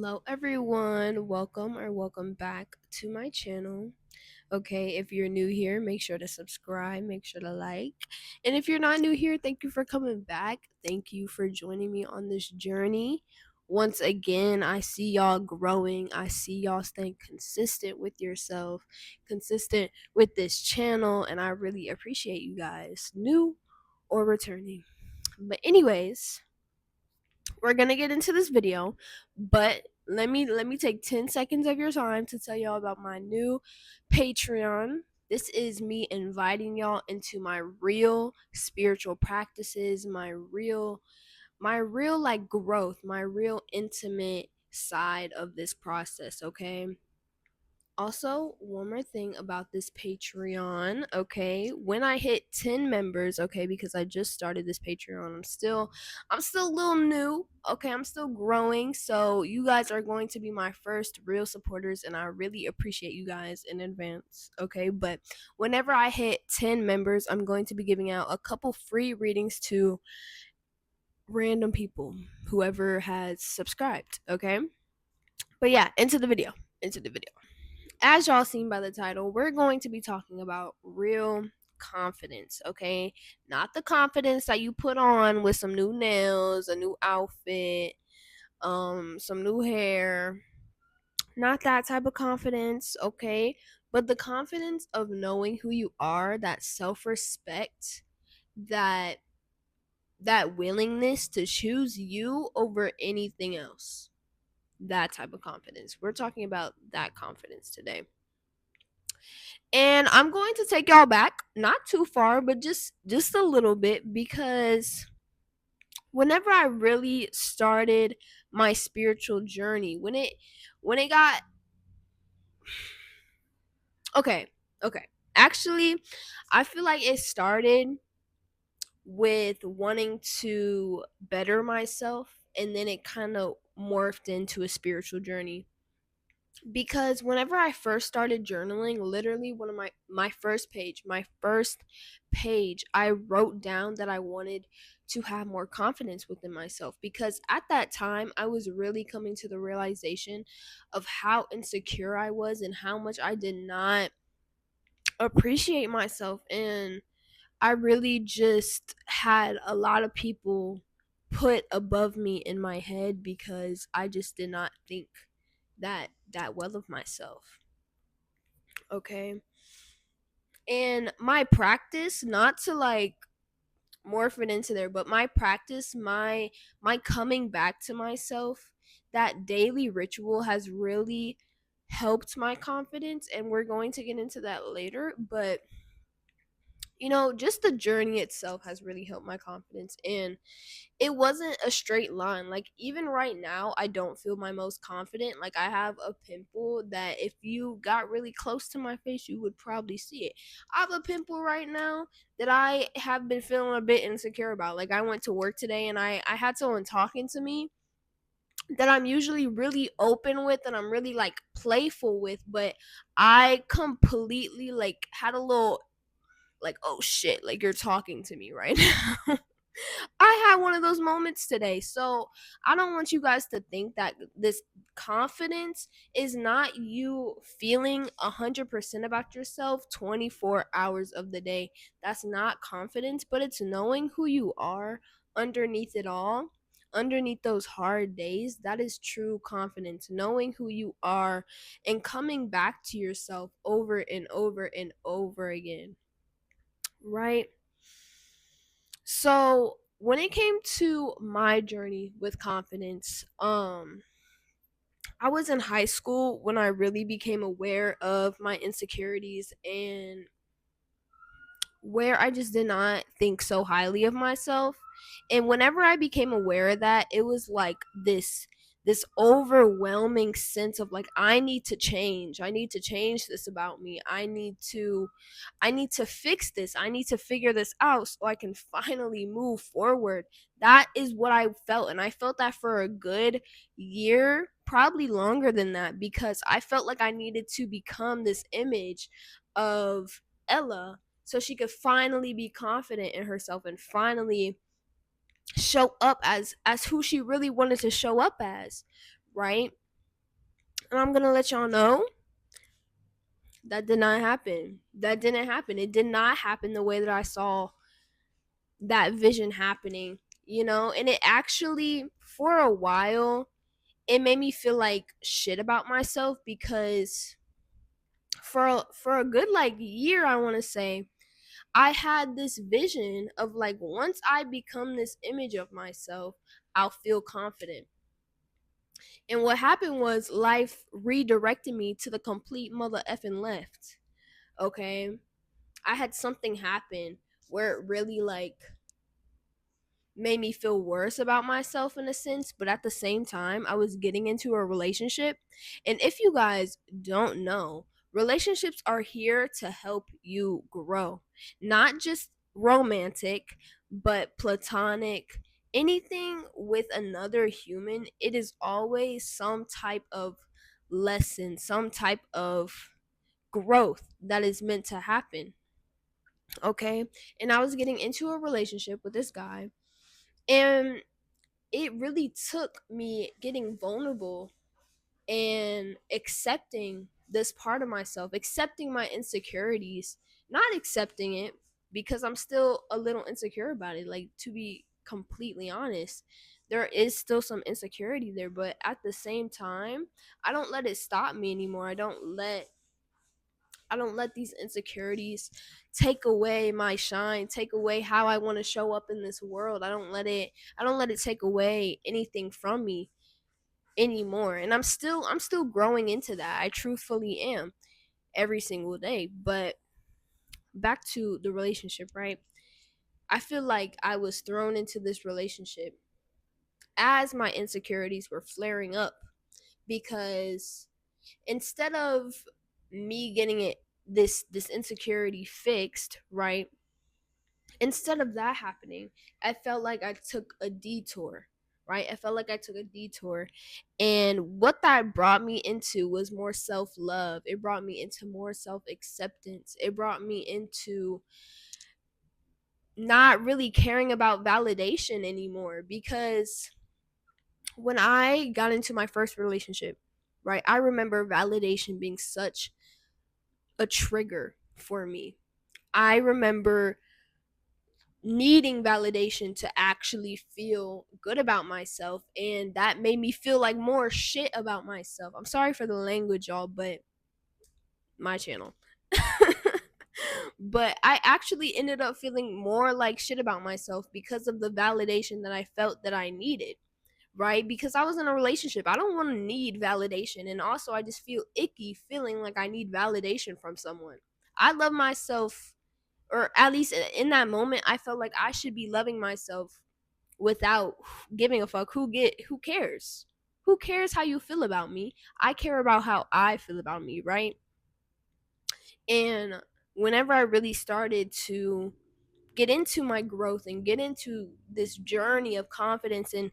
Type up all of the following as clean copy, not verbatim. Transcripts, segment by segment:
Hello, everyone. Welcome back to my channel. Okay, if you're new here, make sure to subscribe, make sure to like. And if you're not new here, thank you for coming back. Thank you for joining me on this journey. Once again, I see y'all growing. I see y'all staying consistent with yourself, consistent with this channel, and I really appreciate you guys, new or returning. But, anyways, we're gonna get into this video, but let me take 10 seconds of your time to tell y'all about my new Patreon. This is me inviting y'all into my real spiritual practices, my real like growth, my real intimate side of this process. Okay, also, one more thing about this Patreon, okay? When I hit 10 members, okay, because I just started this Patreon, I'm still a little new, okay? I'm still growing. So, you guys are going to be my first real supporters and I really appreciate you guys in advance, okay? But whenever I hit 10 members, I'm going to be giving out a couple free readings to random people, whoever has subscribed, okay? But yeah, into the video. Into the video. As y'all seen by the title, we're going to be talking about real confidence, okay? Not the confidence that you put on with some new nails, a new outfit, some new hair. Not that type of confidence, okay? But the confidence of knowing who you are, that self-respect, that that willingness to choose you over anything else. That type of confidence. We're talking about that confidence today. And I'm going to take y'all back, not too far, but just a little bit, because whenever I really started my spiritual journey, when it got okay, okay. Actually, I feel like it started with wanting to better myself, and then it kind of morphed into a spiritual journey. Because whenever I first started journaling, literally one of my first page, I wrote down that I wanted to have more confidence within myself, because at that time I was really coming to the realization of how insecure I was and how much I did not appreciate myself, and I really just had a lot of people put above me in my head because I just did not think that well of myself. Okay. And my practice, not to like morph it into there, but my practice, my coming back to myself, that daily ritual has really helped my confidence, and we're going to get into that later. But just the journey itself has really helped my confidence, and it wasn't a straight line. Like, even right now, I don't feel my most confident. Like, I have a pimple that if you got really close to my face, you would probably see it. I have a pimple right now that I have been feeling a bit insecure about. Like, I went to work today and I had someone talking to me that I'm usually really open with and I'm really like playful with, but I completely like had a little like, oh shit, like you're talking to me right now. I had one of those moments today. So I don't want you guys to think that this confidence is not you feeling 100% about yourself 24 hours of the day. That's not confidence, but it's knowing who you are underneath it all. Underneath those hard days, that is true confidence. Knowing who you are and coming back to yourself over and over and over again. Right? So when it came to my journey with confidence, I was in high school when I really became aware of my insecurities and where I just did not think so highly of myself. And whenever I became aware of that, it was like this overwhelming sense of like, I need to change. I need to change this about me. I need to fix this. I need to figure this out so I can finally move forward. That is what I felt, and I felt that for a good year, probably longer than that, because I felt like I needed to become this image of Ella so she could finally be confident in herself and finally show up as who she really wanted to show up as, right? And I'm gonna let y'all know that did not happen. That didn't happen. It did not happen the way that I saw that vision happening, you know? And it actually, for a while, it made me feel like shit about myself because for a good like year, I want to say, I had this vision of like once I become this image of myself, I'll feel confident. And what happened was life redirected me to the complete mother effing left. Okay? I had something happen where it really like made me feel worse about myself in a sense, but at the same time, I was getting into a relationship. And if you guys don't know, relationships are here to help you grow, not just romantic, but platonic. Anything with another human, it is always some type of lesson, some type of growth that is meant to happen. Okay. And I was getting into a relationship with this guy, and it really took me getting vulnerable and accepting this part of myself, accepting my insecurities, not accepting it because I'm still a little insecure about it. Like, to be completely honest, there is still some insecurity there, but at the same time, I don't let it stop me anymore. I don't let these insecurities take away my shine, take away how I want to show up in this world. I don't let it take away anything from me anymore. And I'm still growing into that. I truthfully am every single day. But back to the relationship, right? I feel like I was thrown into this relationship as my insecurities were flaring up because instead of me getting it this insecurity fixed, right? Instead of that happening, I felt like I took a detour, right? I felt like I took a detour. And what that brought me into was more self love. It brought me into more self acceptance. It brought me into not really caring about validation anymore because when I got into my first relationship, right, I remember validation being such a trigger for me. I remember needing validation to actually feel good about myself, and that made me feel like more shit about myself. I'm sorry for the language, y'all, but my channel. But I actually ended up feeling more like shit about myself because of the validation that I felt that I needed, right? Because I was in a relationship. I don't want to need validation, and also I just feel icky feeling like I need validation from someone. I love myself, or at least in that moment I felt like I should be loving myself without giving a fuck who cares. Who cares how you feel about me? I care about how I feel about me, right? And whenever I really started to get into my growth and get into this journey of confidence, and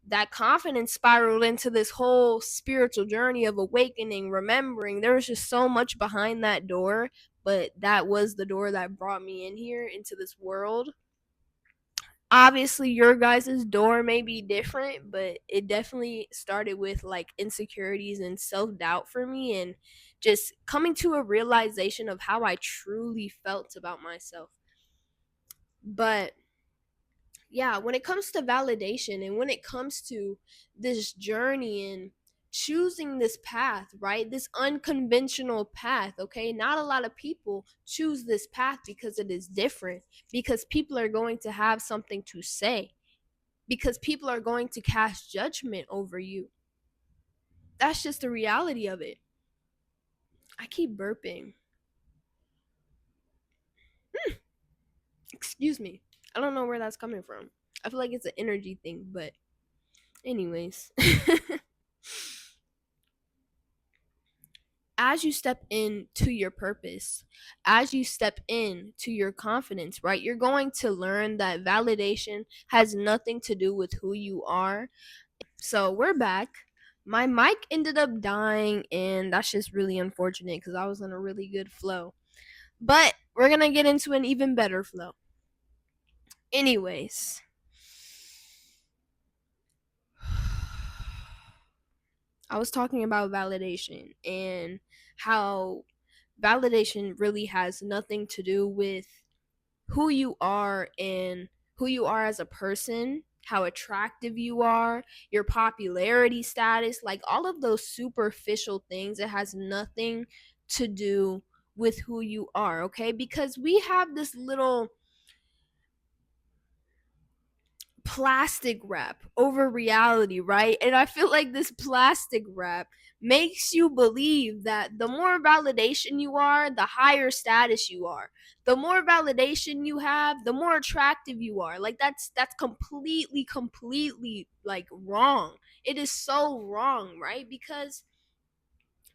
that confidence spiraled into this whole spiritual journey of awakening, remembering there was just so much behind that door, but that was the door that brought me in here into this world. Obviously your guys' door may be different, but it definitely started with like insecurities and self-doubt for me, and just coming to a realization of how I truly felt about myself. But yeah, when it comes to validation and when it comes to this journey and choosing this path, right? This unconventional path, okay? Not a lot of people choose this path because it is different, because people are going to have something to say, because people are going to cast judgment over you. That's just the reality of it. I keep burping. Excuse me. I don't know where that's coming from. I feel like it's an energy thing, but anyways. As you step into your purpose, as you step into your confidence, right? You're going to learn that validation has nothing to do with who you are. So, we're back. My mic ended up dying, and that's just really unfortunate because I was in a really good flow. But we're going to get into an even better flow. Anyways, I was talking about validation and how validation really has nothing to do with who you are and who you are as a person, how attractive you are, your popularity status, like all of those superficial things. It has nothing to do with who you are, okay? Because we have this little plastic wrap over reality, right? And I feel like this plastic wrap makes you believe that the more validation you are, the higher status you are. The more validation you have, the more attractive you are. Like that's completely like wrong. It is so wrong, right? Because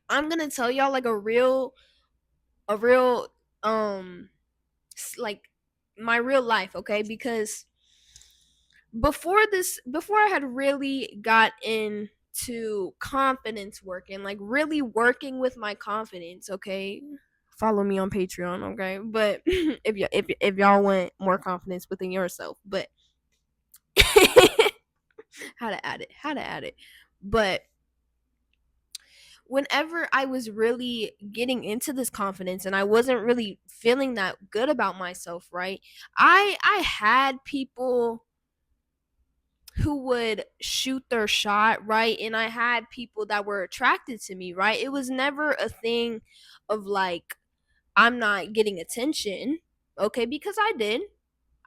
I'm going to tell y'all like a real um like my real life, okay? Because before I had really got into confidence work and like really working with my confidence, okay? Follow me on Patreon, okay? But if y'all want more confidence within yourself, but how to add it. But whenever I was really getting into this confidence and I wasn't really feeling that good about myself, right? I had people who would shoot their shot, right? And I had people that were attracted to me, right? It was never a thing of like I'm not getting attention, okay? Because I did.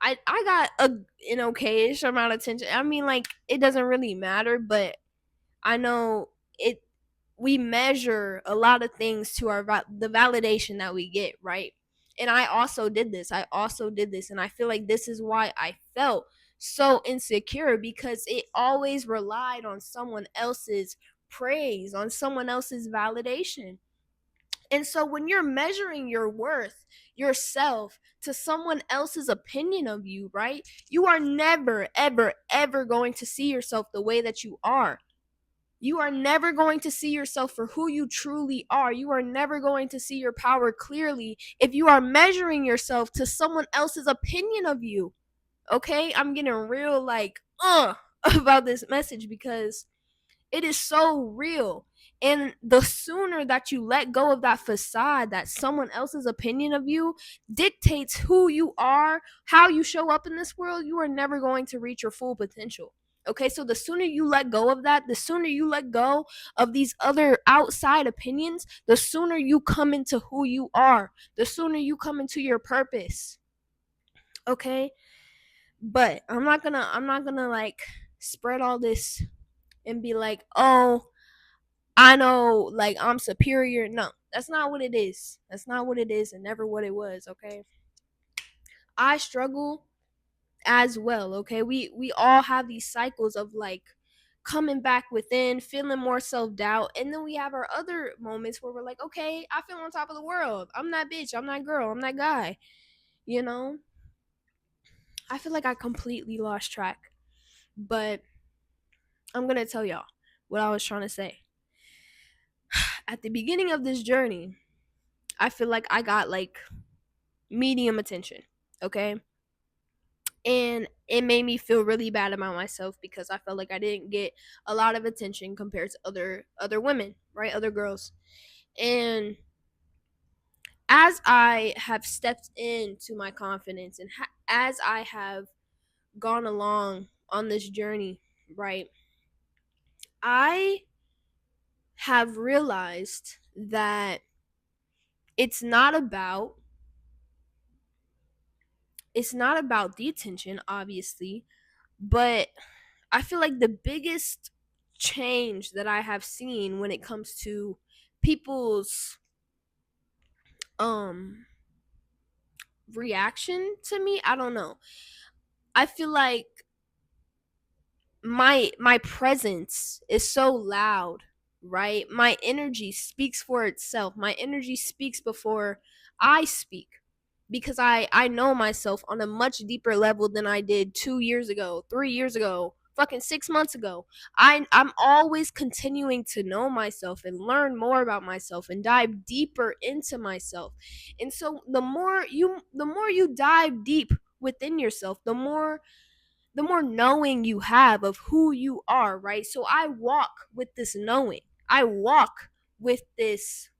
I got an okayish amount of attention. I mean, like it doesn't really matter, but I know it. We measure a lot of things to the validation that we get, right? And I also did this. And I feel like this is why I felt so insecure because it always relied on someone else's praise, on someone else's validation. And so when you're measuring your worth, yourself, to someone else's opinion of you, right? You are never, ever, ever going to see yourself the way that you are. You are never going to see yourself for who you truly are. You are never going to see your power clearly if you are measuring yourself to someone else's opinion of you. Okay? I'm getting real like about this message because it is so real. And the sooner that you let go of that facade that someone else's opinion of you dictates who you are, how you show up in this world, you are never going to reach your full potential. Okay, so the sooner you let go of that, the sooner you let go of these other outside opinions, the sooner you come into who you are, the sooner you come into your purpose. Okay? But I'm not gonna like spread all this and be like, oh, I know, like, I'm superior. No, that's not what it is. That's not what it is and never what it was, okay? I struggle as well, okay? We all have these cycles of like coming back within, feeling more self-doubt, and then we have our other moments where we're like, okay, I feel on top of the world. I'm that bitch, I'm that girl, I'm that guy. You know? I feel like I completely lost track. But I'm going to tell y'all what I was trying to say. At the beginning of this journey, I feel like I got like medium attention, okay? And it made me feel really bad about myself because I felt like I didn't get a lot of attention compared to other women, right? Other girls. And as I have stepped into my confidence and as I have gone along on this journey, right? I have realized that it's not about it's not about the attention, obviously, but I feel like the biggest change that I have seen when it comes to people's um reaction to me, I don't know. I feel like my presence is so loud, right? My energy speaks for itself. My energy speaks before I speak because I know myself on a much deeper level than I did 2 years ago, 3 years ago, fucking 6 months ago. I'm always continuing to know myself and learn more about myself and dive deeper into myself. And so the more you dive deep within yourself, the more knowing you have of who you are, right? So I walk with this knowing. I walk with this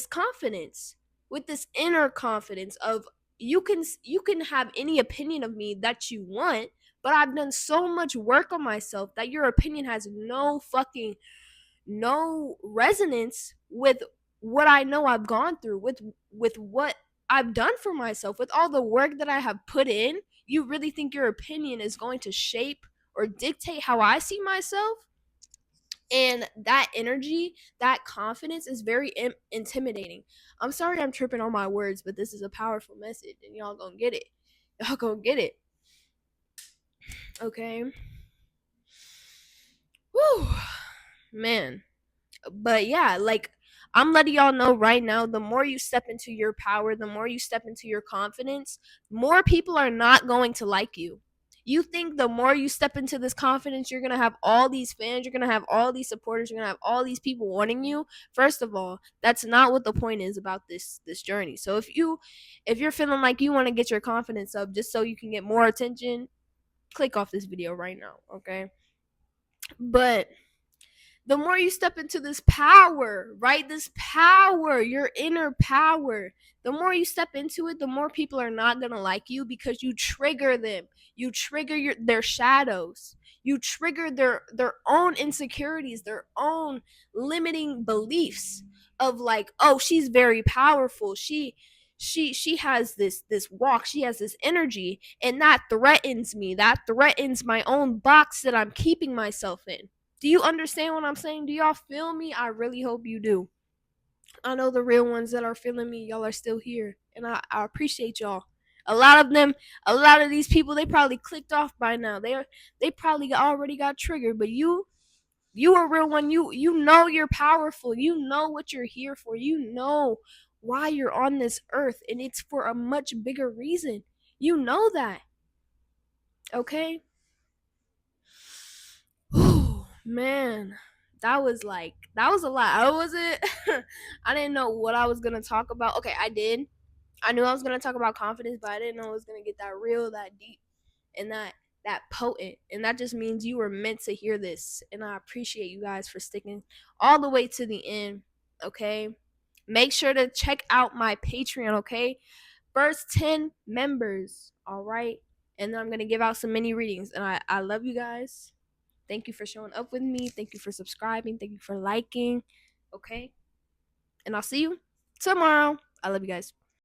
confidence, with this inner confidence of you can have any opinion of me that you want, but I've done so much work on myself that your opinion has no resonance with what I know I've gone through, with what I've done for myself, with all the work that I have put in. You really think your opinion is going to shape or dictate how I see myself? And that energy, that confidence is very intimidating. I'm sorry I'm tripping on my words, but this is a powerful message and y'all gonna get it. Y'all gonna get it. Okay. Whew. Man. But yeah, like, I'm letting y'all know right now, the more you step into your power, the more you step into your confidence, more people are not going to like you. You think the more you step into this confidence, you're going to have all these fans, you're going to have all these supporters, you're going to have all these people wanting you. First of all, that's not what the point is about this journey. So if you're feeling like you want to get your confidence up just so you can get more attention, click off this video right now, okay? But the more you step into this power, right? This power, your inner power, the more you step into it, the more people are not going to like you because you trigger them. You trigger their shadows. You trigger their own insecurities, their own limiting beliefs of like, oh, she's very powerful. She has this walk, she has this energy, and that threatens me. That threatens my own box that I'm keeping myself in. Do you understand what I'm saying? Do y'all feel me? I really hope you do. I know the real ones that are feeling me, y'all are still here. And I appreciate y'all. A lot of them, a lot of these people, they probably clicked off by now. They probably already got triggered. But you a real one. You know you're powerful. You know what you're here for. You know why you're on this earth. And it's for a much bigger reason. You know that. Okay? Man, that was a lot. I wasn't I didn't know what I was gonna talk about. Okay, I did. I knew I was gonna talk about confidence, but I didn't know it was gonna get that real, that deep, and that potent. And that just means you were meant to hear this. And I appreciate you guys for sticking all the way to the end. Okay. Make sure to check out my Patreon, okay? First 10 members, all right? And then I'm gonna give out some mini readings. And I love you guys. Thank you for showing up with me. Thank you for subscribing. Thank you for liking. Okay? And I'll see you tomorrow. I love you guys.